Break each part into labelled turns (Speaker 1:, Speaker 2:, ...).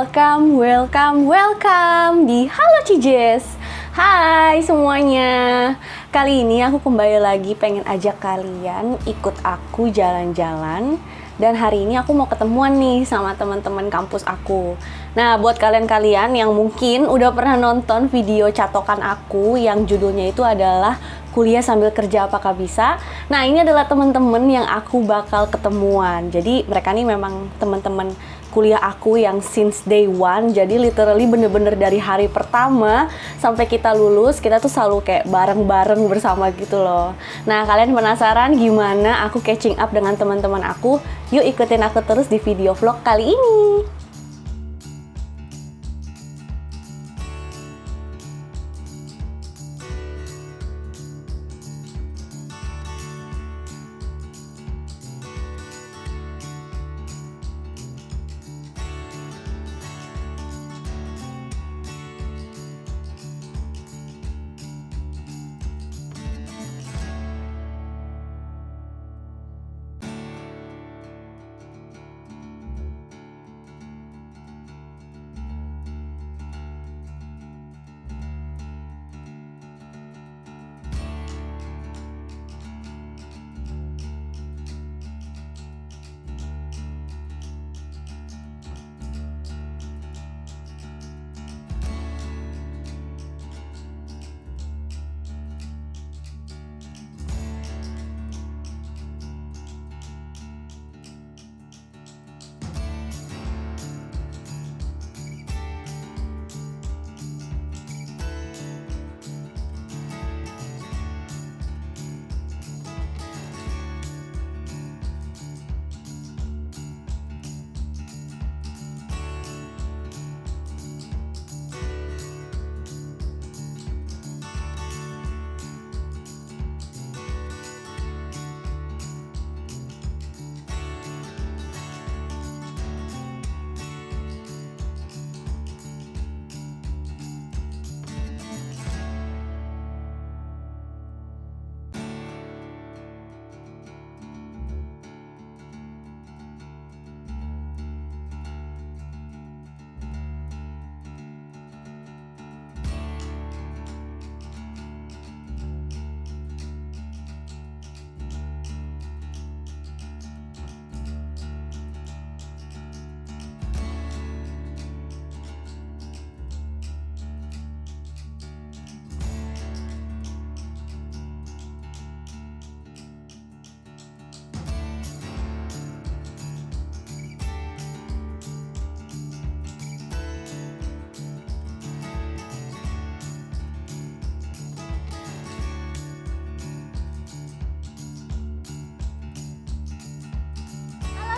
Speaker 1: welcome di Halo Cijes. Hai semuanya. Kali ini aku kembali lagi pengen ajak kalian ikut aku jalan-jalan. Dan hari ini aku mau ketemuan nih sama teman-teman kampus aku. Nah, buat kalian-kalian yang mungkin udah pernah nonton video catokan aku yang judulnya itu adalah Kuliah Sambil Kerja Apakah Bisa? Nah, ini adalah teman-teman yang aku bakal ketemuan. Jadi mereka nih memang teman-teman kuliah aku yang since day one. Jadi literally bener-bener dari hari pertama sampai kita lulus, kita tuh selalu kayak bareng-bareng bersama gitu loh. Nah, kalian penasaran gimana aku catching up dengan teman-teman aku? Yuk ikutin aku terus di video vlog kali ini.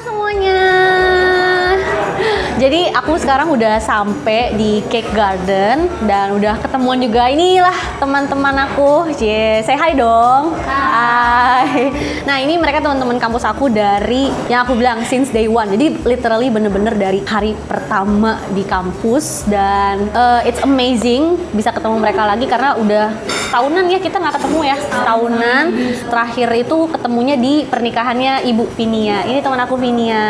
Speaker 1: Semuanya. Jadi aku sekarang udah sampai di Cake Garden dan udah ketemuan juga. Inilah teman-teman aku. Say hi dong. Hai. Nah, ini mereka teman-teman kampus aku dari yang aku bilang since day one. Jadi literally bener-bener dari hari pertama di kampus dan it's amazing bisa ketemu mereka lagi karena udah setahunan ya kita nggak ketemu ya. Setahunan. Terakhir itu ketemunya di pernikahannya Ibu Vinia. Ini teman aku Vinia.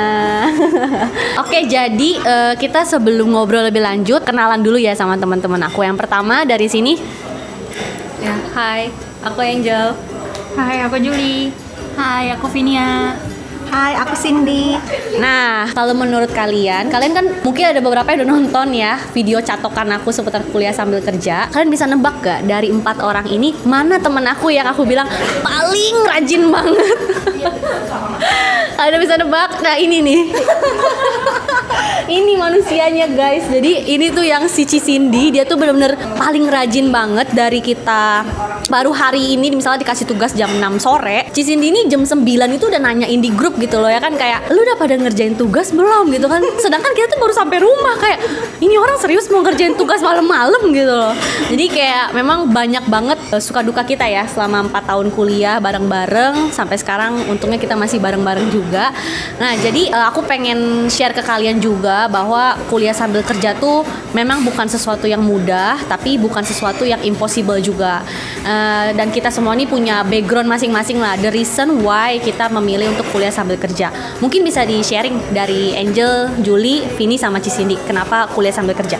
Speaker 1: Oke, jadi kita sebelum ngobrol lebih lanjut kenalan dulu ya sama teman-teman aku. Yang pertama dari sini.
Speaker 2: Ya, hai,
Speaker 1: Aku Angel.
Speaker 2: hai aku Juli, hai aku Vinia,
Speaker 3: Hai, aku Cindy.
Speaker 1: Nah, kalau menurut kalian kan mungkin ada beberapa yang udah nonton ya video catokan aku seputar kuliah sambil kerja. Kalian bisa nebak gak dari 4 orang ini mana temen aku yang aku bilang paling rajin banget? Kalian bisa nebak? Nah, ini nih. Ini manusianya guys. Jadi ini tuh yang si Cindy, dia tuh bener-bener paling rajin banget dari kita. Baru hari ini misalnya dikasih tugas jam 6 sore, Cindy ini jam 9 itu udah nanyain di grup gitu loh ya kan, kayak lu udah pada ngerjain tugas belum gitu kan. Sedangkan kita tuh baru sampai rumah, kayak ini orang serius mau ngerjain tugas malam-malam gitu loh. Jadi kayak memang banyak banget suka duka kita ya selama 4 tahun kuliah bareng-bareng sampai sekarang. Untungnya kita masih bareng-bareng juga. Nah, jadi aku pengen share ke kalian juga juga bahwa kuliah sambil kerja tuh memang bukan sesuatu yang mudah, tapi bukan sesuatu yang impossible juga. Dan kita semua nih punya background masing-masing lah, the reason why kita memilih untuk kuliah sambil kerja. Mungkin bisa di-sharing dari Angel, Julie, Vini, sama Cisindi, kenapa kuliah sambil kerja?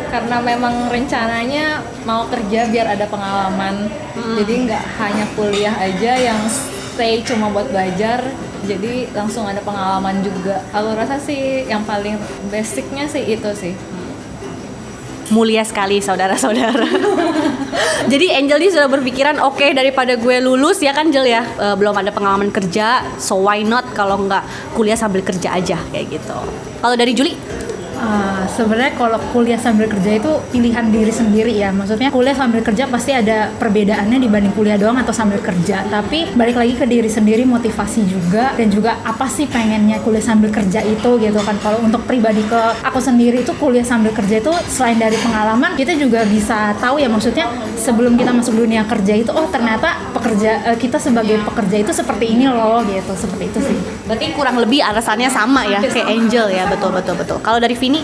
Speaker 2: Karena memang rencananya mau kerja biar ada pengalaman. Jadi nggak hanya kuliah aja yang stay cuma buat belajar, jadi langsung ada pengalaman juga. Aku rasa sih yang paling basicnya sih itu sih.
Speaker 1: Mulia sekali saudara-saudara. Jadi Angel ini sudah berpikiran oke, daripada gue lulus ya kan Jel ya, belum ada pengalaman kerja, so why not kalau nggak kuliah sambil kerja aja kayak gitu. Kalau dari Julie?
Speaker 3: Sebenarnya kalau kuliah sambil kerja itu pilihan diri sendiri ya. Maksudnya kuliah sambil kerja pasti ada perbedaannya dibanding kuliah doang atau sambil kerja. Tapi balik lagi ke diri sendiri, motivasi juga, dan juga apa sih pengennya kuliah sambil kerja itu gitu kan. Kalau untuk pribadi ke aku sendiri itu kuliah sambil kerja itu selain dari pengalaman, kita juga bisa tahu ya, maksudnya sebelum kita masuk dunia kerja itu ternyata kita sebagai pekerja itu seperti ini loh gitu, seperti itu sih.
Speaker 1: Berarti kurang lebih alasannya sama ya kayak Angel ya, betul. Kalau dari Vini?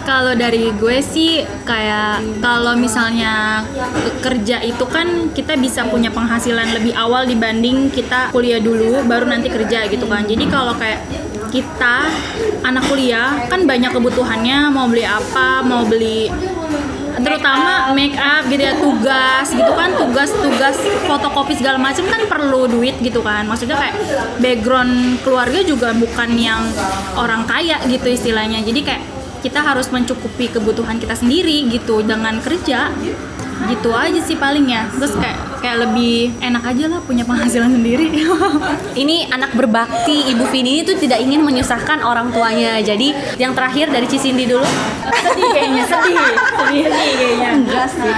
Speaker 2: Kalau dari gue sih kayak kalau misalnya kerja itu kan kita bisa punya penghasilan lebih awal dibanding kita kuliah dulu baru nanti kerja gitu kan. Jadi kalau kayak kita anak kuliah kan banyak kebutuhannya, mau beli apa, mau beli terutama make up gitu ya, tugas gitu kan, tugas fotokopi segala macam kan perlu duit gitu kan. Maksudnya kayak background keluarga juga bukan yang orang kaya gitu istilahnya, jadi kayak kita harus mencukupi kebutuhan kita sendiri gitu dengan kerja gitu aja sih paling ya. Terus kayak lebih enak aja lah punya penghasilan sendiri.
Speaker 1: Ini anak berbakti Ibu Vini itu tidak ingin menyusahkan orang tuanya. Jadi yang terakhir dari Cisindi dulu.
Speaker 2: sedih kayaknya.
Speaker 3: Enggak sih.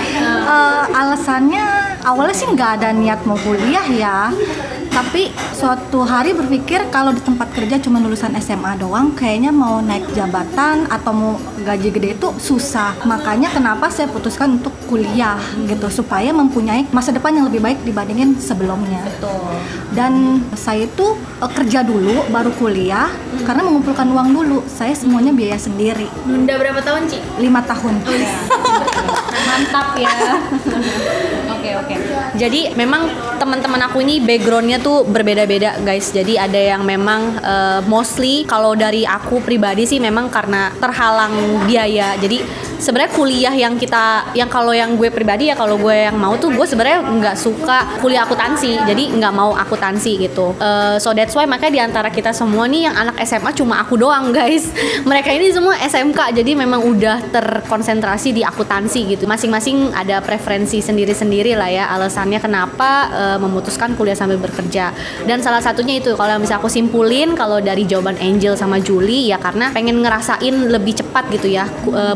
Speaker 3: Alasannya awalnya sih nggak ada niat mau kuliah ya. Tapi suatu hari berpikir kalau di tempat kerja cuma lulusan SMA doang, kayaknya mau naik jabatan atau mau gaji gede itu susah. Makanya kenapa saya putuskan untuk kuliah gitu, supaya mempunyai masa depan yang lebih baik dibandingin sebelumnya.
Speaker 1: Betul.
Speaker 3: Dan saya itu kerja dulu baru kuliah karena mengumpulkan uang dulu. Saya semuanya biaya sendiri.
Speaker 2: Nunda berapa tahun, Ci?
Speaker 3: 5 tahun.
Speaker 1: Mantap ya. Oke. Jadi memang teman-teman aku ini backgroundnya tuh berbeda-beda guys. Jadi ada yang memang mostly kalau dari aku pribadi sih memang karena terhalang biaya. Jadi sebenarnya kuliah yang kalau yang gue pribadi ya, kalau gue yang mau tuh gue sebenarnya nggak suka kuliah akuntansi. Jadi nggak mau akuntansi gitu. So that's why makanya di antara kita semua nih yang anak SMA cuma aku doang guys. Mereka ini semua SMK. Jadi memang udah terkonsentrasi di akuntansi gitu. Masing-masing ada preferensi sendiri-sendiri lah ya alasannya kenapa memutuskan kuliah sambil bekerja. Dan salah satunya itu kalau bisa aku simpulin kalau dari jawaban Angel sama Julie ya karena pengen ngerasain lebih cepat gitu ya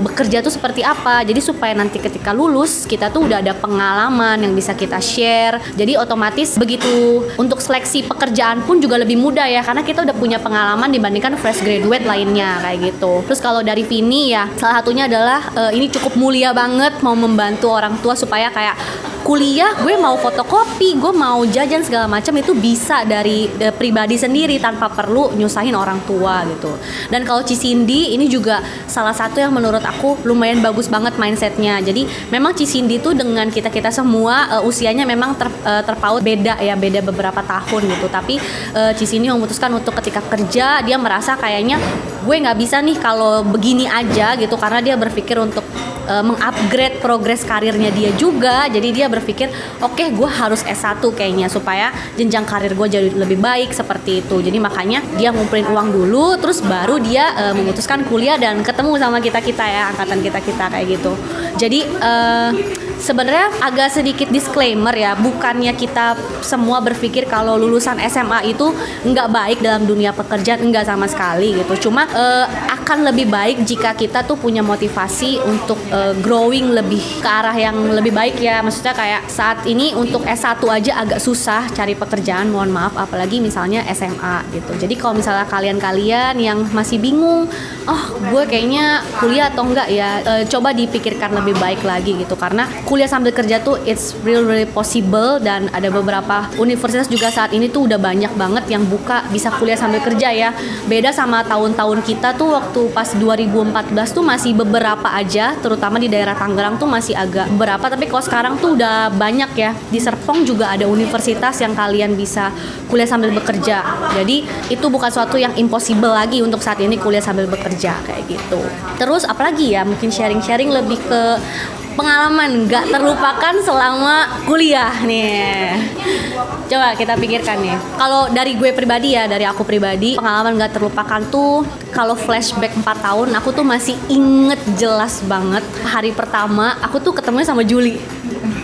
Speaker 1: bekerja tuh seperti apa. Jadi supaya nanti ketika lulus kita tuh udah ada pengalaman yang bisa kita share. Jadi otomatis begitu untuk seleksi pekerjaan pun juga lebih mudah ya karena kita udah punya pengalaman dibandingkan fresh graduate lainnya kayak gitu. Terus kalau dari Vini ya salah satunya adalah ini cukup mulia banget mau membantu orang tua supaya kayak kuliah gue mau fotokopi, gue mau jajan segala macam itu bisa dari pribadi sendiri tanpa perlu nyusahin orang tua gitu. Dan kalau Cisindi ini juga salah satu yang menurut aku lumayan bagus banget mindsetnya. Jadi memang Cisindi tuh dengan kita semua usianya memang terpaut beda beberapa tahun gitu. Tapi Cisindi memutuskan untuk ketika kerja dia merasa kayaknya gue nggak bisa nih kalau begini aja gitu karena dia berpikir untuk mengupgrade progres karirnya dia juga. Jadi dia berpikir oke, gue harus S1 kayaknya supaya jenjang karir gue jadi lebih baik seperti itu. Jadi makanya dia ngumpulin uang dulu terus baru dia memutuskan kuliah dan ketemu sama kita ya, angkatan kita kayak gitu. Jadi sebenarnya agak sedikit disclaimer ya, bukannya kita semua berpikir kalau lulusan SMA itu nggak baik dalam dunia pekerjaan, enggak sama sekali gitu. Cuma akan lebih baik jika kita tuh punya motivasi untuk growing lebih ke arah yang lebih baik ya. Maksudnya kayak saat ini untuk S1 aja agak susah cari pekerjaan, mohon maaf, apalagi misalnya SMA gitu. Jadi kalau misalnya kalian yang masih bingung, gue kayaknya kuliah atau enggak ya, coba dipikirkan lebih baik lagi gitu karena kuliah sambil kerja tuh it's really possible, dan ada beberapa universitas juga saat ini tuh udah banyak banget yang buka bisa kuliah sambil kerja ya. Beda sama tahun-tahun kita tuh waktu pas 2014 tuh masih beberapa aja, terutama di daerah Tangerang tuh masih agak beberapa, tapi kalau sekarang tuh udah banyak ya. Di Serpong juga ada universitas yang kalian bisa kuliah sambil bekerja. Jadi itu bukan suatu yang impossible lagi untuk saat ini kuliah sambil bekerja kayak gitu. Terus apalagi ya, mungkin sharing-sharing lebih ke pengalaman gak terlupakan selama kuliah nih. Coba kita pikirkan nih. Kalau dari gue pribadi ya, dari aku pribadi, pengalaman gak terlupakan tuh kalau flashback 4 tahun, aku tuh masih inget jelas banget hari pertama aku tuh ketemu sama Juli.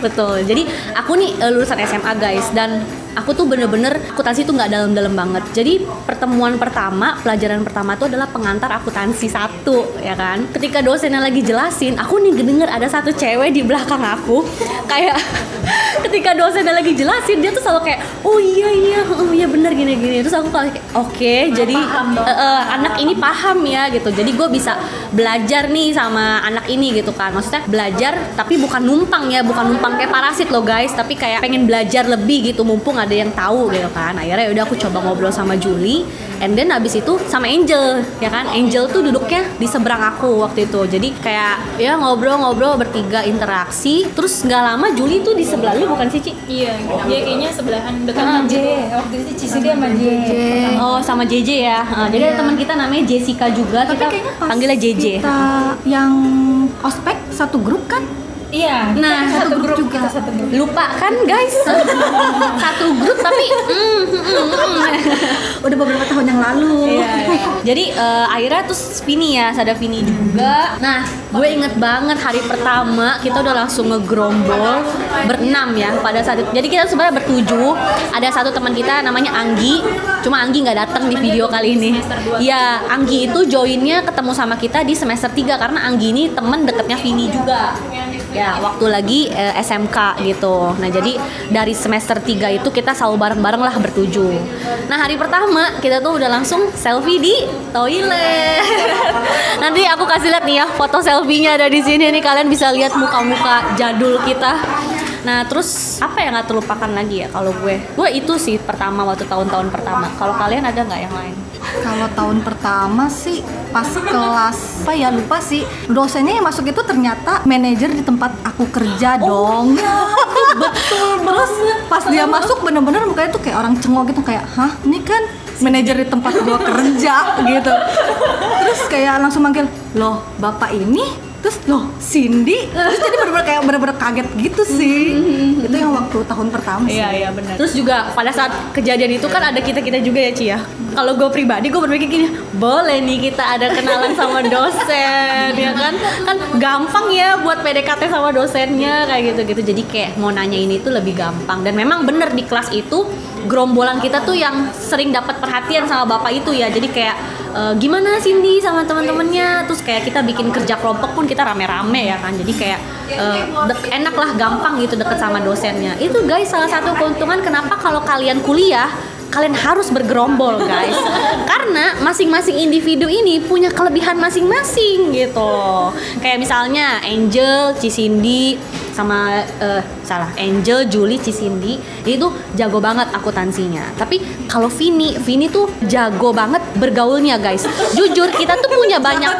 Speaker 1: Betul. Jadi aku nih lulusan SMA guys, dan aku tuh bener-bener akuntansi tuh nggak dalam-dalam banget. Jadi pertemuan pertama, pelajaran pertama tuh adalah pengantar akuntansi 1, ya kan. Ketika dosennya lagi jelasin, aku nih denger ada satu cewek di belakang aku kayak ketika dosennya lagi jelasin, dia tuh selalu kayak oh iya bener gini. Terus aku kayak oke, jadi anak ini paham ya gitu. Jadi gue bisa belajar nih sama anak ini gitu kan. Maksudnya belajar tapi bukan numpang ya, bukan numpang kayak parasit loh guys, tapi kayak pengen belajar lebih gitu, mumpung ada yang tahu gitu kan. Akhirnya udah aku coba ngobrol sama Julie, and then habis itu sama Angel, ya kan. Angel tuh duduknya di seberang aku waktu itu. Jadi kayak ya ngobrol-ngobrol bertiga, interaksi. Terus nggak lama Julie tuh di sebelah lu bukan sih, Ci?
Speaker 2: Iya, dia kayaknya sebelahan dekat
Speaker 3: J, waktu itu Cici dia sama J.
Speaker 1: Oh, sama JJ ya. Jadi ada teman kita namanya Jessica juga,
Speaker 4: Tapi
Speaker 1: kita
Speaker 4: kayaknya pas
Speaker 1: panggilnya JJ.
Speaker 4: kita yang ospek satu grup kan?
Speaker 3: Iya,
Speaker 1: Nah,
Speaker 3: satu grup
Speaker 4: juga.
Speaker 3: kita satu grup.
Speaker 1: Lupa kan guys? Satu grup tapi
Speaker 4: Udah beberapa tahun yang lalu.
Speaker 1: Iya. Jadi akhirnya terus Vini ya, ada Vini juga. Nah, gue inget banget hari pertama kita udah langsung ngegrombol berenam ya pada saat itu. Jadi kita sebenarnya bertujuh. Ada satu teman kita namanya Anggi. Cuma Anggi nggak datang di video kali ini. Iya, Anggi itu joinnya ketemu sama kita di semester 3 karena Anggi ini temen deketnya Vini juga. Ya, waktu lagi SMK gitu. Nah, jadi dari semester 3 itu kita selalu bareng-bareng lah bertujuh. Nah, hari pertama kita tuh udah langsung selfie di toilet. Nanti aku kasih lihat nih ya foto selfie-nya ada di sini nih, kalian bisa lihat muka-muka jadul kita. Nah, terus apa yang nggak terlupakan lagi ya kalau gue itu sih pertama waktu tahun-tahun pertama. Kalau kalian ada nggak yang lain?
Speaker 4: Kalau tahun pertama sih pas kelas apa ya, lupa sih, dosennya yang masuk itu ternyata manajer di tempat aku kerja dong. Betul. Terus pas dia masuk bener-bener mukanya tuh kayak orang cengok gitu, kayak hah, ini kan manajer di tempat gua kerja gitu. Terus kayak langsung manggil, loh bapak ini, terus loh Cindy, terus jadi bener-bener kaget gitu sih. Itu yang waktu tahun pertama sih.
Speaker 1: Iya benar. Terus juga pada saat kejadian itu kan ada kita juga ya Ci ya. Kalau gue pribadi gue berpikir gini, boleh nih kita ada kenalan sama dosen ya kan gampang ya buat PDKT sama dosennya kayak gitu. Jadi kayak mau nanya ini tuh lebih gampang. Dan memang bener di kelas itu gerombolan kita tuh yang sering dapat perhatian sama bapak itu ya. Jadi kayak gimana Cindy sama teman-temannya, terus kayak kita bikin kerja kelompok pun kita rame-rame ya kan. Jadi kayak enak lah, gampang gitu deket sama dosennya. Itu guys salah satu keuntungan kenapa kalau kalian kuliah kalian harus bergerombol guys, karena masing-masing individu ini punya kelebihan masing-masing gitu. Kayak misalnya Angel, Cindy sama Angel, Julie, Cindy itu jago banget akuntansinya. Tapi kalau Vini tuh jago banget bergaulnya guys. Jujur kita tuh punya banyak,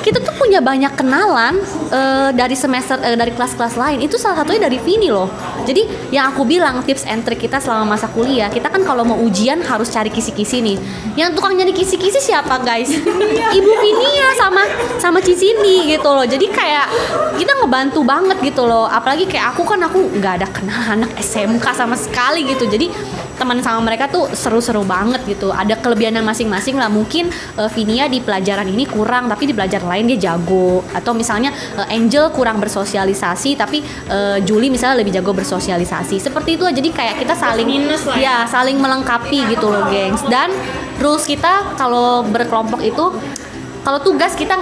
Speaker 1: kita tuh punya banyak kenalan dari semester dari kelas-kelas lain. Itu salah satunya dari Vini loh. Jadi yang aku bilang tips and trick kita selama masa kuliah, kita kan kalau mau ujian harus cari kisi-kisi nih. Yang tukang nyari kisi-kisi siapa guys? Ibu Vini ya sama Cindy gitu loh. Jadi kayak kita ngebantu banget gitu loh. Apalagi kayak aku nggak ada kenal anak SMK sama sekali gitu. Jadi teman sama mereka tuh seru-seru banget gitu. Ada kelebihannya masing-masing lah. Mungkin Vinia di pelajaran ini kurang, tapi di pelajaran lain dia jago. Atau misalnya Angel kurang bersosialisasi, tapi Julie misalnya lebih jago bersosialisasi. Seperti itu. Jadi kayak kita saling saling melengkapi gitu loh, gengs. Dan rules kita kalau berkelompok itu
Speaker 5: Kalau tugas kita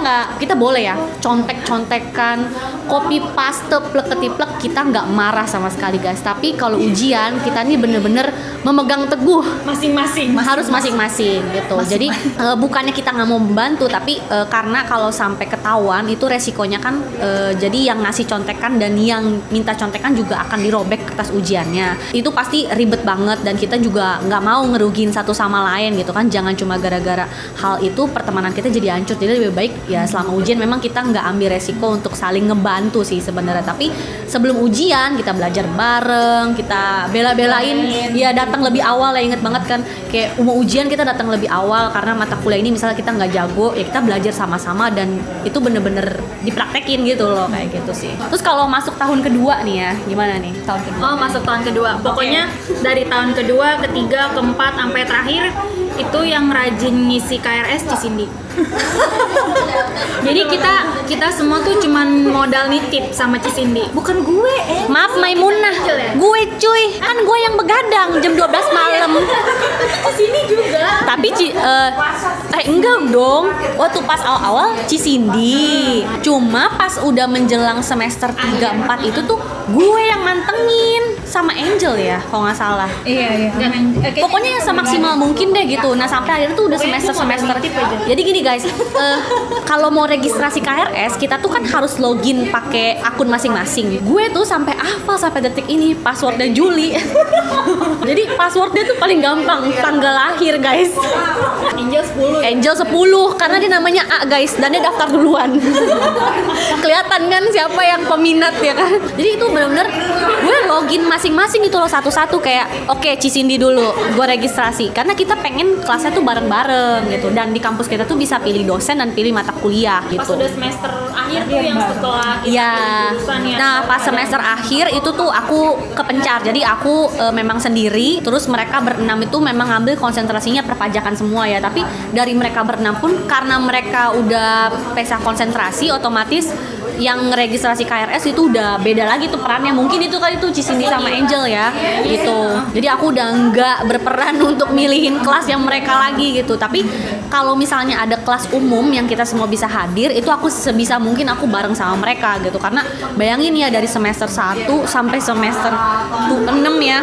Speaker 5: boleh ya contek-contekan, copy paste, plek-ketiplek, kita nggak marah sama sekali guys. Tapi kalau ujian kita nih bener-bener memegang teguh
Speaker 2: Masing-masing.
Speaker 5: harus masing-masing gitu. Jadi bukannya kita nggak mau membantu, tapi karena kalau sampai ketahuan itu resikonya kan jadi yang ngasih contekan dan yang minta contekan juga akan dirobek kertas ujiannya. Itu pasti ribet banget dan kita juga nggak mau ngerugiin satu sama lain gitu kan. Jangan cuma gara-gara hal itu pertemanan kita jadi hancur. Jadi lebih baik ya selama ujian memang kita nggak ambil resiko untuk saling ngebantu sih sebenarnya. Tapi sebelum ujian kita belajar bareng, kita bela-belain ya datang lebih awal ya, inget banget kan kayak mau ujian kita datang lebih awal karena mata kuliah ini misalnya kita nggak jago ya kita belajar sama-sama dan itu bener-bener dipraktekin gitu loh kayak gitu sih. Terus kalau masuk tahun kedua nih ya gimana nih tahun kedua?
Speaker 2: Oh, masuk tahun kedua. Pokoknya dari tahun kedua, ketiga, keempat sampai terakhir itu yang rajin ngisi KRS Cisindi. Jadi kita semua tuh cuman modal nitip sama Cisindi.
Speaker 1: Bukan gue,
Speaker 5: Maaf Maimunah, gue cuy, kan gue yang begadang jam 12 malam.
Speaker 2: Sini juga.
Speaker 5: Tapi enggak dong. Waktu pas awal-awal Cisindi. Cuma pas udah menjelang semester 3 4 itu tuh gue yang mantengin sama Angel ya, kalau nggak salah.
Speaker 3: Iya.
Speaker 5: Pokoknya yang semaksimal mungkin deh gitu. Nah sampai akhirnya tuh udah semester. Jadi gini guys, kalau mau registrasi KRS kita tuh kan harus login pakai akun masing-masing. Gue tuh sampai hafal sampai detik ini passwordnya Juli. Jadi passwordnya tuh paling gampang, tanggal lahir guys. Angel 10 karena dia namanya A guys dan dia daftar duluan. Kelihatan kan siapa yang peminat ya kan. Jadi itu benar-benar gue login masing-masing itu loh satu-satu kayak oke, Cisindi dulu gue registrasi karena kita pengen kelasnya tuh bareng-bareng gitu dan di kampus kita tuh bisa pilih dosen dan pilih mata kuliah
Speaker 2: Pas
Speaker 5: gitu.
Speaker 2: udah semester akhir tuh yang setelah kita
Speaker 5: Iya.
Speaker 2: jurusan ya.
Speaker 5: Nah, pas semester akhir itu tuh aku kepencar. Jadi aku memang sendiri. Terus mereka berenam itu memang ngambil konsentrasinya perpajakan semua ya. Tapi dari mereka berenam pun karena mereka udah pisah konsentrasi, otomatis yang registrasi KRS itu udah beda lagi tuh perannya. Mungkin itu kali tuh Cisindi sama Angel ya gitu. Jadi aku udah nggak berperan untuk milihin kelas yang mereka lagi gitu. Tapi kalau misalnya ada kelas umum yang kita semua bisa hadir, itu aku sebisa mungkin aku bareng sama mereka gitu. Karena bayangin ya dari semester 1 sampai semester 6 ya.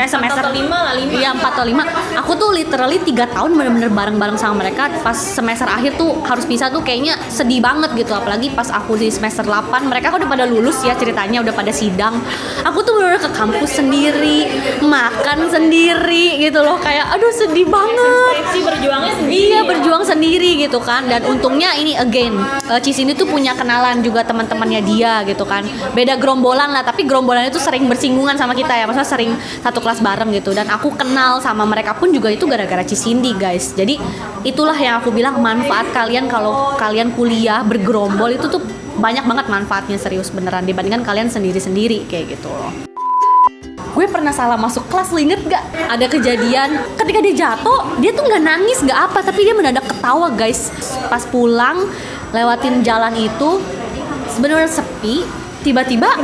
Speaker 5: Semester
Speaker 2: 5 lah 5.
Speaker 5: Iya 4 atau 5. Aku tuh literally 3 tahun bener-bener bareng-bareng sama mereka. Pas semester akhir tuh harus pisah tuh kayaknya sedih banget gitu. Apalagi pas aku di semester 8 mereka kan udah pada lulus ya ceritanya, udah pada sidang. Aku tuh bener-bener ke kampus sendiri, makan sendiri gitu loh. Kayak aduh sedih banget.
Speaker 2: Skripsi berjuangnya sendiri.
Speaker 5: Iya berjuang sendiri gitu kan. Dan untungnya ini again Cisindi tuh punya kenalan juga teman-temannya dia gitu kan. Beda gerombolan lah, tapi gerombolannya tuh sering bersinggungan sama kita ya. Maksudnya sering satu kelas bareng gitu. Dan aku kenal sama mereka pun juga itu gara-gara Cisindi guys. Jadi itulah yang aku bilang manfaat kalian kalau kalian kuliah bergerombol itu tuh banyak banget manfaatnya, serius beneran, dibandingkan kalian sendiri-sendiri kayak gitu loh. Gue pernah salah masuk kelas, lo inget gak? Ada kejadian ketika dia jatuh, dia tuh nggak nangis nggak apa, tapi dia mendadak ketawa guys. Pas pulang lewatin jalan itu sebenarnya sepi, tiba-tiba